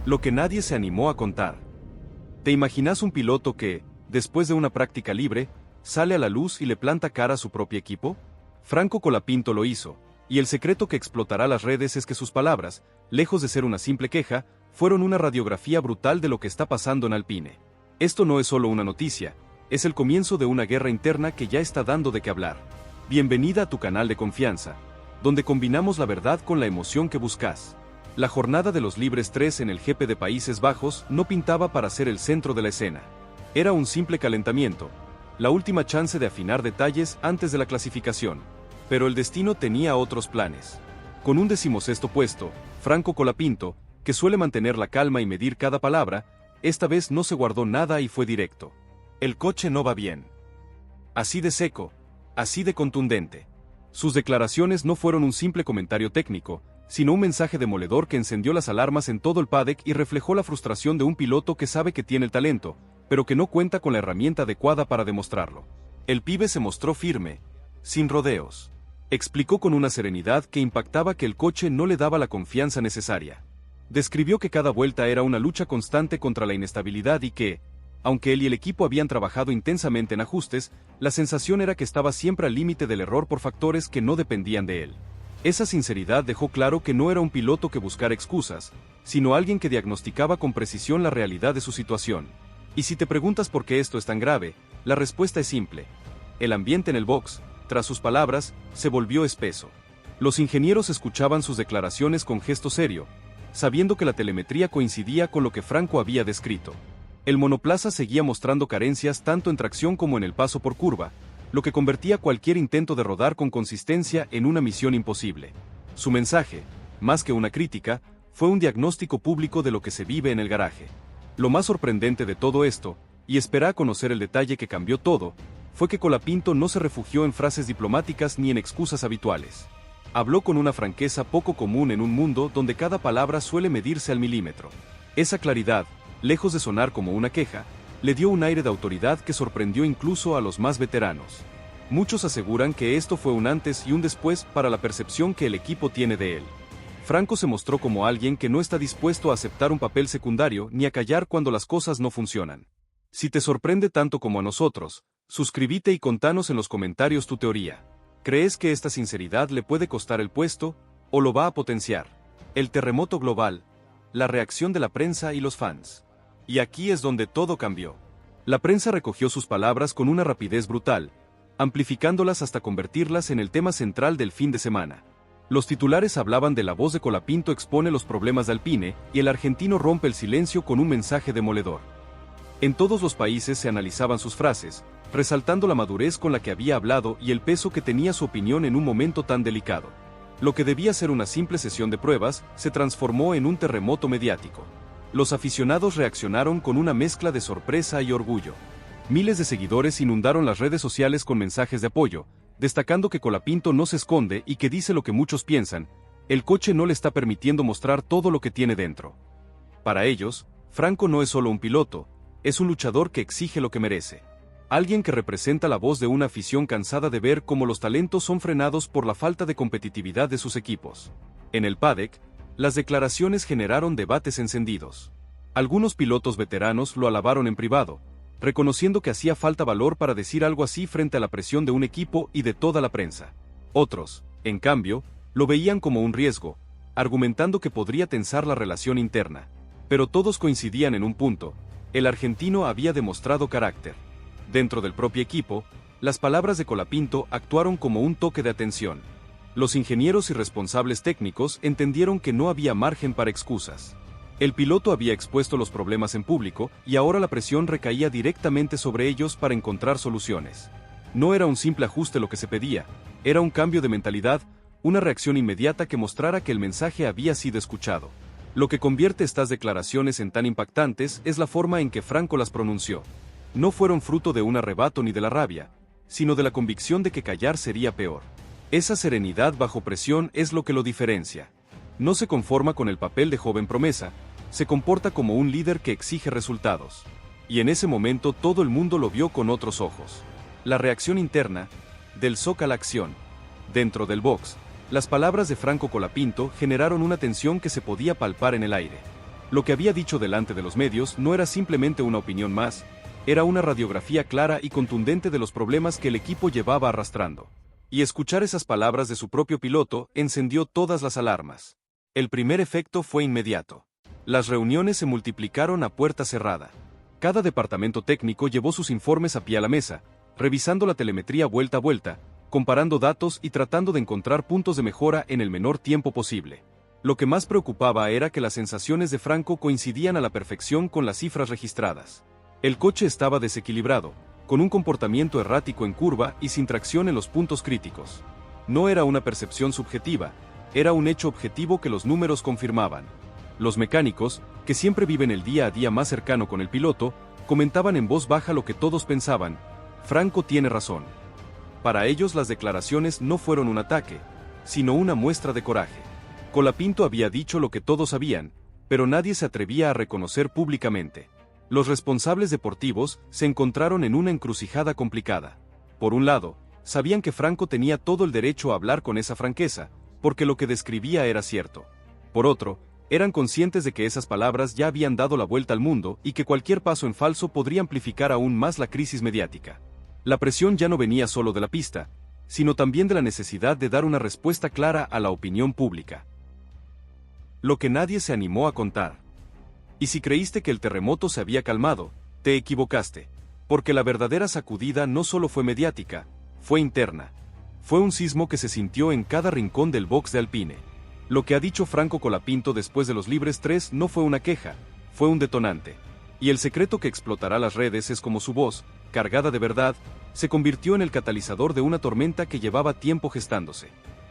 Lo que nadie se animó a contar. ¿Te imaginas un piloto que, después de una práctica libre, sale a la luz y le planta cara a su propio equipo? Franco Colapinto lo hizo, y el secreto que explotará las redes es que sus palabras, lejos de ser una simple queja, fueron una radiografía brutal de lo que está pasando en Alpine. Esto no es solo una noticia, es el comienzo de una guerra interna que ya está dando de qué hablar. Bienvenida a tu canal de confianza, donde combinamos la verdad con la emoción que buscas. La jornada de los Libres 3 en el GP de Países Bajos no pintaba para ser el centro de la escena. Era un simple calentamiento, la última chance de afinar detalles antes de la clasificación. Pero el destino tenía otros planes. Con un 16º puesto, Franco Colapinto, que suele mantener la calma y medir cada palabra, esta vez no se guardó nada y fue directo. El coche no va bien. Así de seco, así de contundente. Sus declaraciones no fueron un simple comentario técnico, sino un mensaje demoledor que encendió las alarmas en todo el paddock y reflejó la frustración de un piloto que sabe que tiene el talento, pero que no cuenta con la herramienta adecuada para demostrarlo. El pibe se mostró firme, sin rodeos. Explicó con una serenidad que impactaba que el coche no le daba la confianza necesaria. Describió que cada vuelta era una lucha constante contra la inestabilidad y que, aunque él y el equipo habían trabajado intensamente en ajustes, la sensación era que estaba siempre al límite del error por factores que no dependían de él. Esa sinceridad dejó claro que no era un piloto que buscara excusas, sino alguien que diagnosticaba con precisión la realidad de su situación. Y si te preguntas por qué esto es tan grave, la respuesta es simple. El ambiente en el box, tras sus palabras, se volvió espeso. Los ingenieros escuchaban sus declaraciones con gesto serio, sabiendo que la telemetría coincidía con lo que Franco había descrito. El monoplaza seguía mostrando carencias tanto en tracción como en el paso por curva, lo que convertía cualquier intento de rodar con consistencia en una misión imposible. Su mensaje, más que una crítica, fue un diagnóstico público de lo que se vive en el garaje. Lo más sorprendente de todo esto, y espera a conocer el detalle que cambió todo, fue que Colapinto no se refugió en frases diplomáticas ni en excusas habituales. Habló con una franqueza poco común en un mundo donde cada palabra suele medirse al milímetro. Esa claridad, lejos de sonar como una queja, le dio un aire de autoridad que sorprendió incluso a los más veteranos. Muchos aseguran que esto fue un antes y un después para la percepción que el equipo tiene de él. Franco se mostró como alguien que no está dispuesto a aceptar un papel secundario ni a callar cuando las cosas no funcionan. Si te sorprende tanto como a nosotros, suscríbete y contanos en los comentarios tu teoría. ¿Crees que esta sinceridad le puede costar el puesto, o lo va a potenciar? El terremoto global, la reacción de la prensa y los fans. Y aquí es donde todo cambió. La prensa recogió sus palabras con una rapidez brutal, amplificándolas hasta convertirlas en el tema central del fin de semana. Los titulares hablaban de la voz de Colapinto expone los problemas de Alpine, y el argentino rompe el silencio con un mensaje demoledor. En todos los países se analizaban sus frases, resaltando la madurez con la que había hablado y el peso que tenía su opinión en un momento tan delicado. Lo que debía ser una simple sesión de pruebas, se transformó en un terremoto mediático. Los aficionados reaccionaron con una mezcla de sorpresa y orgullo. Miles de seguidores inundaron las redes sociales con mensajes de apoyo, destacando que Colapinto no se esconde y que dice lo que muchos piensan: el coche no le está permitiendo mostrar todo lo que tiene dentro. Para ellos, Franco no es solo un piloto, es un luchador que exige lo que merece. Alguien que representa la voz de una afición cansada de ver cómo los talentos son frenados por la falta de competitividad de sus equipos. En el paddock, las declaraciones generaron debates encendidos. Algunos pilotos veteranos lo alabaron en privado, reconociendo que hacía falta valor para decir algo así frente a la presión de un equipo y de toda la prensa. Otros, en cambio, lo veían como un riesgo, argumentando que podría tensar la relación interna. Pero todos coincidían en un punto: el argentino había demostrado carácter. Dentro del propio equipo, las palabras de Colapinto actuaron como un toque de atención. Los ingenieros y responsables técnicos entendieron que no había margen para excusas. El piloto había expuesto los problemas en público y ahora la presión recaía directamente sobre ellos para encontrar soluciones. No era un simple ajuste lo que se pedía, era un cambio de mentalidad, una reacción inmediata que mostrara que el mensaje había sido escuchado. Lo que convierte estas declaraciones en tan impactantes es la forma en que Franco las pronunció. No fueron fruto de un arrebato ni de la rabia, sino de la convicción de que callar sería peor. Esa serenidad bajo presión es lo que lo diferencia. No se conforma con el papel de joven promesa, se comporta como un líder que exige resultados. Y en ese momento todo el mundo lo vio con otros ojos. La reacción interna, del shock a la acción. Dentro del box, las palabras de Franco Colapinto generaron una tensión que se podía palpar en el aire. Lo que había dicho delante de los medios no era simplemente una opinión más, era una radiografía clara y contundente de los problemas que el equipo llevaba arrastrando. Y escuchar esas palabras de su propio piloto encendió todas las alarmas. El primer efecto fue inmediato. Las reuniones se multiplicaron a puerta cerrada. Cada departamento técnico llevó sus informes a pie a la mesa, revisando la telemetría vuelta a vuelta, comparando datos y tratando de encontrar puntos de mejora en el menor tiempo posible. Lo que más preocupaba era que las sensaciones de Franco coincidían a la perfección con las cifras registradas. El coche estaba desequilibrado, con un comportamiento errático en curva y sin tracción en los puntos críticos. No era una percepción subjetiva, era un hecho objetivo que los números confirmaban. Los mecánicos, que siempre viven el día a día más cercano con el piloto, comentaban en voz baja lo que todos pensaban: Franco tiene razón. Para ellos las declaraciones no fueron un ataque, sino una muestra de coraje. Colapinto había dicho lo que todos sabían, pero nadie se atrevía a reconocer públicamente. Los responsables deportivos se encontraron en una encrucijada complicada. Por un lado, sabían que Franco tenía todo el derecho a hablar con esa franqueza, porque lo que describía era cierto. Por otro, eran conscientes de que esas palabras ya habían dado la vuelta al mundo y que cualquier paso en falso podría amplificar aún más la crisis mediática. La presión ya no venía solo de la pista, sino también de la necesidad de dar una respuesta clara a la opinión pública. Lo que nadie se animó a contar. Y si creíste que el terremoto se había calmado, te equivocaste, porque la verdadera sacudida no solo fue mediática, fue interna. Fue un sismo que se sintió en cada rincón del box de Alpine. Lo que ha dicho Franco Colapinto después de los Libres 3 no fue una queja, fue un detonante. Y el secreto que explotará las redes es como su voz, cargada de verdad, se convirtió en el catalizador de una tormenta que llevaba tiempo gestándose.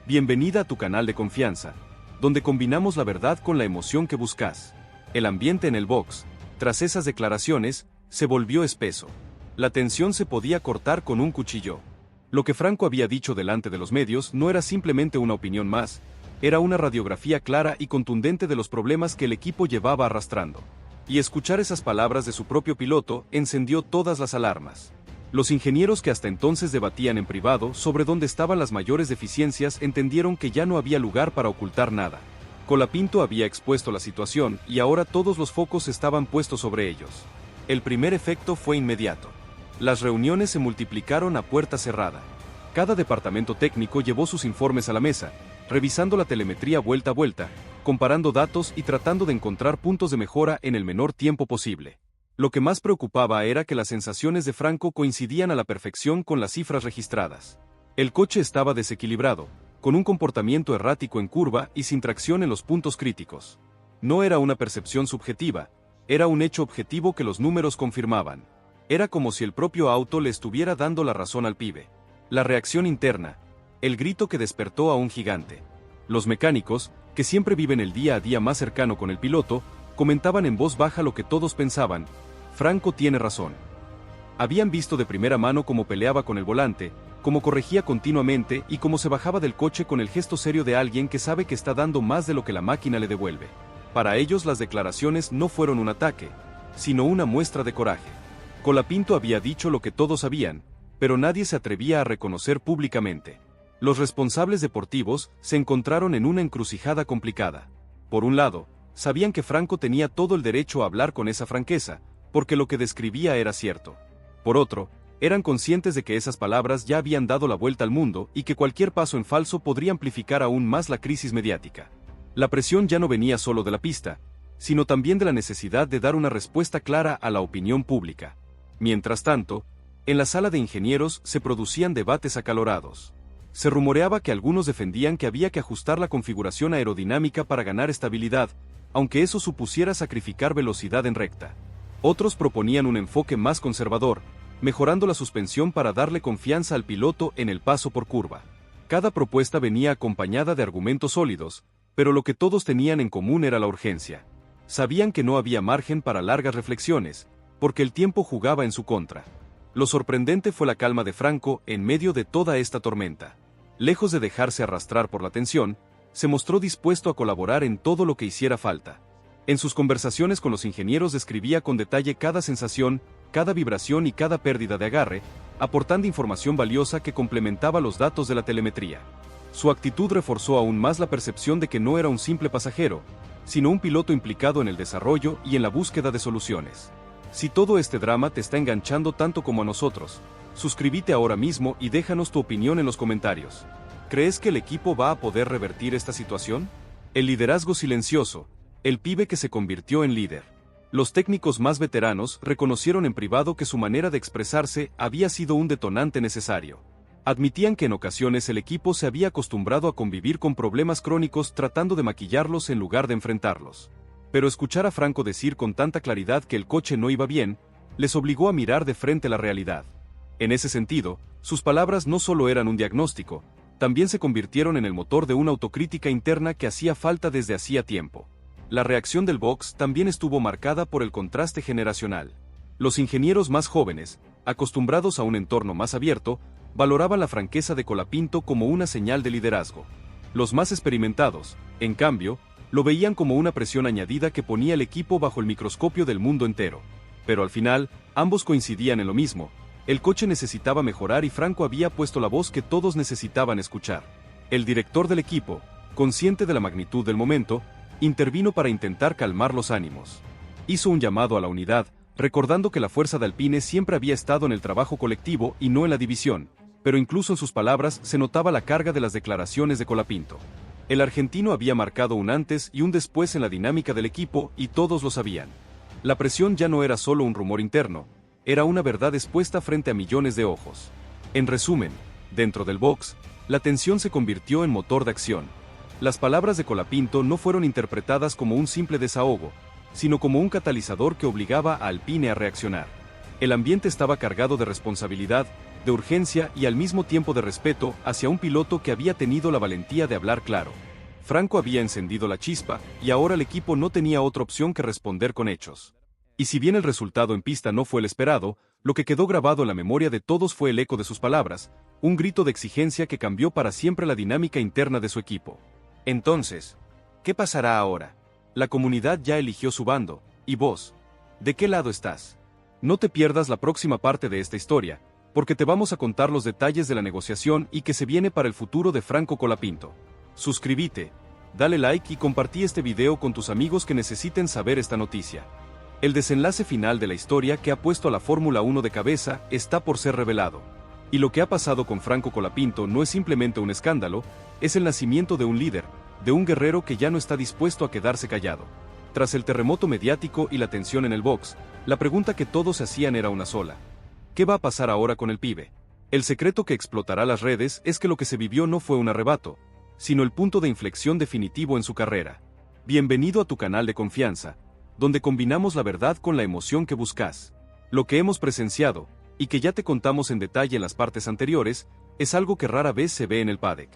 Bienvenida a tu canal de confianza, donde combinamos la verdad con la emoción que buscas. El ambiente en el box, tras esas declaraciones, se volvió espeso. La tensión se podía cortar con un cuchillo. Lo que Franco había dicho delante de los medios no era simplemente una opinión más, era una radiografía clara y contundente de los problemas que el equipo llevaba arrastrando. Y escuchar esas palabras de su propio piloto encendió todas las alarmas. Los ingenieros que hasta entonces debatían en privado sobre dónde estaban las mayores deficiencias entendieron que ya no había lugar para ocultar nada. Colapinto había expuesto la situación y ahora todos los focos estaban puestos sobre ellos. El primer efecto fue inmediato. Las reuniones se multiplicaron a puerta cerrada. Cada departamento técnico llevó sus informes a la mesa, revisando la telemetría vuelta a vuelta, comparando datos y tratando de encontrar puntos de mejora en el menor tiempo posible. Lo que más preocupaba era que las sensaciones de Franco coincidían a la perfección con las cifras registradas. El coche estaba desequilibrado, con un comportamiento errático en curva y sin tracción en los puntos críticos. No era una percepción subjetiva, era un hecho objetivo que los números confirmaban. Era como si el propio auto le estuviera dando la razón al pibe. La reacción interna, el grito que despertó a un gigante. Los mecánicos, que siempre viven el día a día más cercano con el piloto, comentaban en voz baja lo que todos pensaban: Franco tiene razón. Habían visto de primera mano cómo peleaba con el volante, cómo corregía continuamente y cómo se bajaba del coche con el gesto serio de alguien que sabe que está dando más de lo que la máquina le devuelve. Para ellos las declaraciones no fueron un ataque, sino una muestra de coraje. Colapinto había dicho lo que todos sabían, pero nadie se atrevía a reconocer públicamente. Los responsables deportivos se encontraron en una encrucijada complicada. Por un lado, sabían que Franco tenía todo el derecho a hablar con esa franqueza, porque lo que describía era cierto. Por otro, eran conscientes de que esas palabras ya habían dado la vuelta al mundo y que cualquier paso en falso podría amplificar aún más la crisis mediática. La presión ya no venía solo de la pista, sino también de la necesidad de dar una respuesta clara a la opinión pública. Mientras tanto, en la sala de ingenieros se producían debates acalorados. Se rumoreaba que algunos defendían que había que ajustar la configuración aerodinámica para ganar estabilidad, aunque eso supusiera sacrificar velocidad en recta. Otros proponían un enfoque más conservador, mejorando la suspensión para darle confianza al piloto en el paso por curva. Cada propuesta venía acompañada de argumentos sólidos, pero lo que todos tenían en común era la urgencia. Sabían que no había margen para largas reflexiones, porque el tiempo jugaba en su contra. Lo sorprendente fue la calma de Franco en medio de toda esta tormenta. Lejos de dejarse arrastrar por la tensión, se mostró dispuesto a colaborar en todo lo que hiciera falta. En sus conversaciones con los ingenieros describía con detalle cada sensación, cada vibración y cada pérdida de agarre, aportando información valiosa que complementaba los datos de la telemetría. Su actitud reforzó aún más la percepción de que no era un simple pasajero, sino un piloto implicado en el desarrollo y en la búsqueda de soluciones. Si todo este drama te está enganchando tanto como a nosotros, suscríbete ahora mismo y déjanos tu opinión en los comentarios. ¿Crees que el equipo va a poder revertir esta situación? El liderazgo silencioso, el pibe que se convirtió en líder. Los técnicos más veteranos reconocieron en privado que su manera de expresarse había sido un detonante necesario. Admitían que en ocasiones el equipo se había acostumbrado a convivir con problemas crónicos tratando de maquillarlos en lugar de enfrentarlos. Pero escuchar a Franco decir con tanta claridad que el coche no iba bien, les obligó a mirar de frente la realidad. En ese sentido, sus palabras no solo eran un diagnóstico, también se convirtieron en el motor de una autocrítica interna que hacía falta desde hacía tiempo. La reacción del box también estuvo marcada por el contraste generacional. Los ingenieros más jóvenes, acostumbrados a un entorno más abierto, valoraban la franqueza de Colapinto como una señal de liderazgo. Los más experimentados, en cambio, lo veían como una presión añadida que ponía al equipo bajo el microscopio del mundo entero. Pero al final, ambos coincidían en lo mismo: el coche necesitaba mejorar y Franco había puesto la voz que todos necesitaban escuchar. El director del equipo, consciente de la magnitud del momento, intervino para intentar calmar los ánimos. Hizo un llamado a la unidad, recordando que la fuerza de Alpine siempre había estado en el trabajo colectivo y no en la división, pero incluso en sus palabras se notaba la carga de las declaraciones de Colapinto. El argentino había marcado un antes y un después en la dinámica del equipo y todos lo sabían. La presión ya no era solo un rumor interno, era una verdad expuesta frente a millones de ojos. En resumen, dentro del box, la tensión se convirtió en motor de acción. Las palabras de Colapinto no fueron interpretadas como un simple desahogo, sino como un catalizador que obligaba a Alpine a reaccionar. El ambiente estaba cargado de responsabilidad, de urgencia y al mismo tiempo de respeto hacia un piloto que había tenido la valentía de hablar claro. Franco había encendido la chispa, y ahora el equipo no tenía otra opción que responder con hechos. Y si bien el resultado en pista no fue el esperado, lo que quedó grabado en la memoria de todos fue el eco de sus palabras, un grito de exigencia que cambió para siempre la dinámica interna de su equipo. Entonces, ¿qué pasará ahora? La comunidad ya eligió su bando, ¿y vos? ¿De qué lado estás? No te pierdas la próxima parte de esta historia, porque te vamos a contar los detalles de la negociación y que se viene para el futuro de Franco Colapinto. Suscríbete, dale like y compartí este video con tus amigos que necesiten saber esta noticia. El desenlace final de la historia que ha puesto a la Fórmula 1 de cabeza está por ser revelado. Y lo que ha pasado con Franco Colapinto no es simplemente un escándalo, es el nacimiento de un líder, de un guerrero que ya no está dispuesto a quedarse callado. Tras el terremoto mediático y la tensión en el box, la pregunta que todos se hacían era una sola: ¿qué va a pasar ahora con el pibe? El secreto que explotará las redes es que lo que se vivió no fue un arrebato, sino el punto de inflexión definitivo en su carrera. Bienvenido a tu canal de confianza, donde combinamos la verdad con la emoción que buscas. Lo que hemos presenciado, y que ya te contamos en detalle en las partes anteriores, es algo que rara vez se ve en el paddock.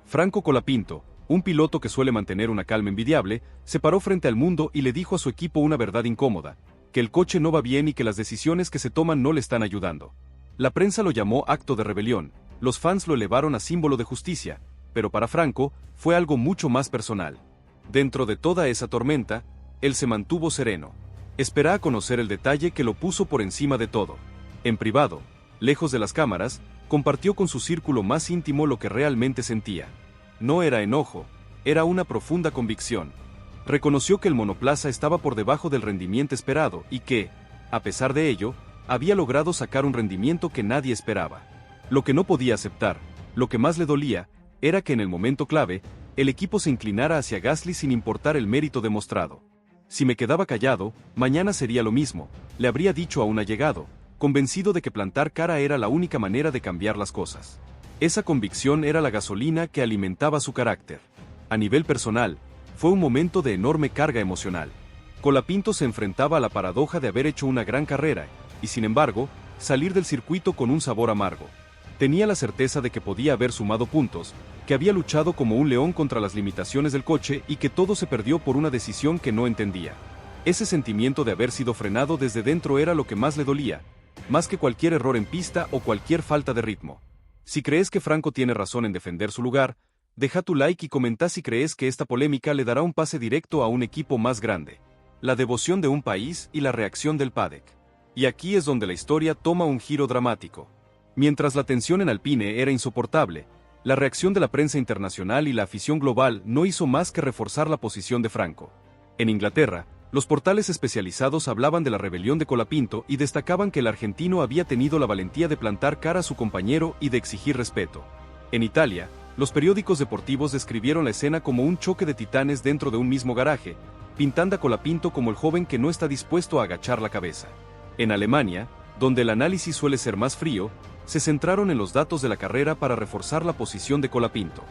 Franco Colapinto, un piloto que suele mantener una calma envidiable, se paró frente al mundo y le dijo a su equipo una verdad incómoda: que el coche no va bien y que las decisiones que se toman no le están ayudando. La prensa lo llamó acto de rebelión, los fans lo elevaron a símbolo de justicia, pero para Franco, fue algo mucho más personal. Dentro de toda esa tormenta, él se mantuvo sereno. Esperá a conocer el detalle que lo puso por encima de todo. En privado, lejos de las cámaras, compartió con su círculo más íntimo lo que realmente sentía. No era enojo, era una profunda convicción. Reconoció que el monoplaza estaba por debajo del rendimiento esperado y que, a pesar de ello, había logrado sacar un rendimiento que nadie esperaba. Lo que no podía aceptar, lo que más le dolía, era que en el momento clave, el equipo se inclinara hacia Gasly sin importar el mérito demostrado. Si me quedaba callado, mañana sería lo mismo, le habría dicho a un allegado, convencido de que plantar cara era la única manera de cambiar las cosas. Esa convicción era la gasolina que alimentaba su carácter. A nivel personal, fue un momento de enorme carga emocional. Colapinto se enfrentaba a la paradoja de haber hecho una gran carrera, y sin embargo, salir del circuito con un sabor amargo. Tenía la certeza de que podía haber sumado puntos, que había luchado como un león contra las limitaciones del coche y que todo se perdió por una decisión que no entendía. Ese sentimiento de haber sido frenado desde dentro era lo que más le dolía, más que cualquier error en pista o cualquier falta de ritmo. Si crees que Franco tiene razón en defender su lugar, deja tu like y comenta si crees que esta polémica le dará un pase directo a un equipo más grande. La devoción de un país y la reacción del paddock. Y aquí es donde la historia toma un giro dramático. Mientras la tensión en Alpine era insoportable, la reacción de la prensa internacional y la afición global no hizo más que reforzar la posición de Franco. En Inglaterra, los portales especializados hablaban de la rebelión de Colapinto y destacaban que el argentino había tenido la valentía de plantar cara a su compañero y de exigir respeto. En Italia, los periódicos deportivos describieron la escena como un choque de titanes dentro de un mismo garaje, pintando a Colapinto como el joven que no está dispuesto a agachar la cabeza. En Alemania, donde el análisis suele ser más frío, se centraron en los datos de la carrera para reforzar la posición de Colapinto.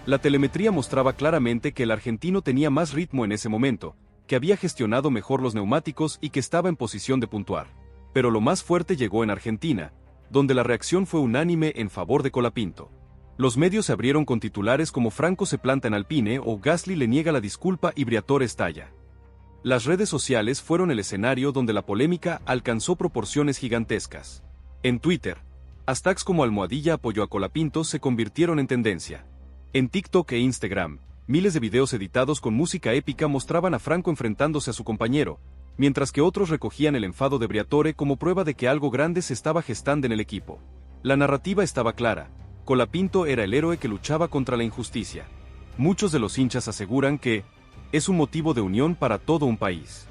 La telemetría mostraba claramente que el argentino tenía más ritmo en ese momento, que había gestionado mejor los neumáticos y que estaba en posición de puntuar. Pero lo más fuerte llegó en Argentina, donde la reacción fue unánime en favor de Colapinto. Los medios se abrieron con titulares como Franco se planta en Alpine o Gasly le niega la disculpa y Briatore estalla. Las redes sociales fueron el escenario donde la polémica alcanzó proporciones gigantescas. En Twitter, hashtags como #apoyo a Colapinto se convirtieron en tendencia. En TikTok e Instagram, miles de videos editados con música épica mostraban a Franco enfrentándose a su compañero, mientras que otros recogían el enfado de Briatore como prueba de que algo grande se estaba gestando en el equipo. La narrativa estaba clara: Colapinto era el héroe que luchaba contra la injusticia. Muchos de los hinchas aseguran que es un motivo de unión para todo un país.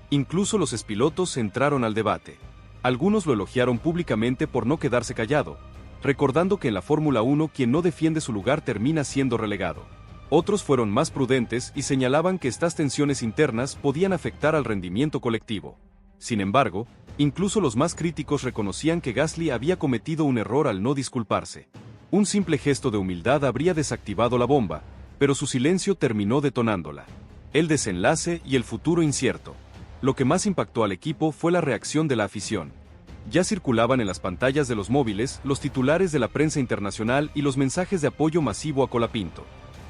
Incluso los expilotos entraron al debate. Algunos lo elogiaron públicamente por no quedarse callado, recordando que en la Fórmula 1 quien no defiende su lugar termina siendo relegado. Otros fueron más prudentes y señalaban que estas tensiones internas podían afectar al rendimiento colectivo. Sin embargo, incluso los más críticos reconocían que Gasly había cometido un error al no disculparse. Un simple gesto de humildad habría desactivado la bomba, pero su silencio terminó detonándola. El desenlace y el futuro incierto. Lo que más impactó al equipo fue la reacción de la afición. Ya circulaban en las pantallas de los móviles los titulares de la prensa internacional y los mensajes de apoyo masivo a Colapinto.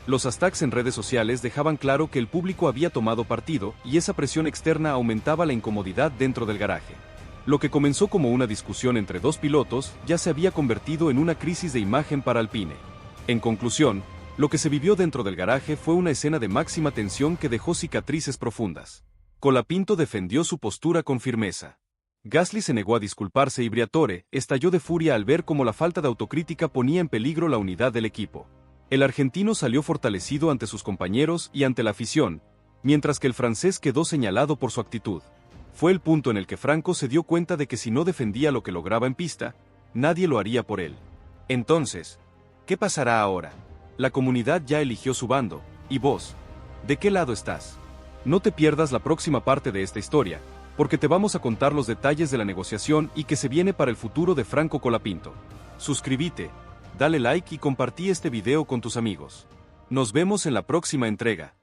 Los hashtags en redes sociales dejaban claro que el público había tomado partido y esa presión externa aumentaba la incomodidad dentro del garaje. Lo que comenzó como una discusión entre dos pilotos ya se había convertido en una crisis de imagen para Alpine. En conclusión, lo que se vivió dentro del garaje fue una escena de máxima tensión que dejó cicatrices profundas. Colapinto defendió su postura con firmeza. Gasly se negó a disculparse y Briatore estalló de furia al ver cómo la falta de autocrítica ponía en peligro la unidad del equipo. El argentino salió fortalecido ante sus compañeros y ante la afición, mientras que el francés quedó señalado por su actitud. Fue el punto en el que Franco se dio cuenta de que si no defendía lo que lograba en pista, nadie lo haría por él. Entonces, ¿qué pasará ahora? La comunidad ya eligió su bando, ¿y vos? ¿De qué lado estás? No te pierdas la próxima parte de esta historia, porque te vamos a contar los detalles de la negociación y que se viene para el futuro de Franco Colapinto. Suscríbete, dale like y compartí este video con tus amigos. Nos vemos en la próxima entrega.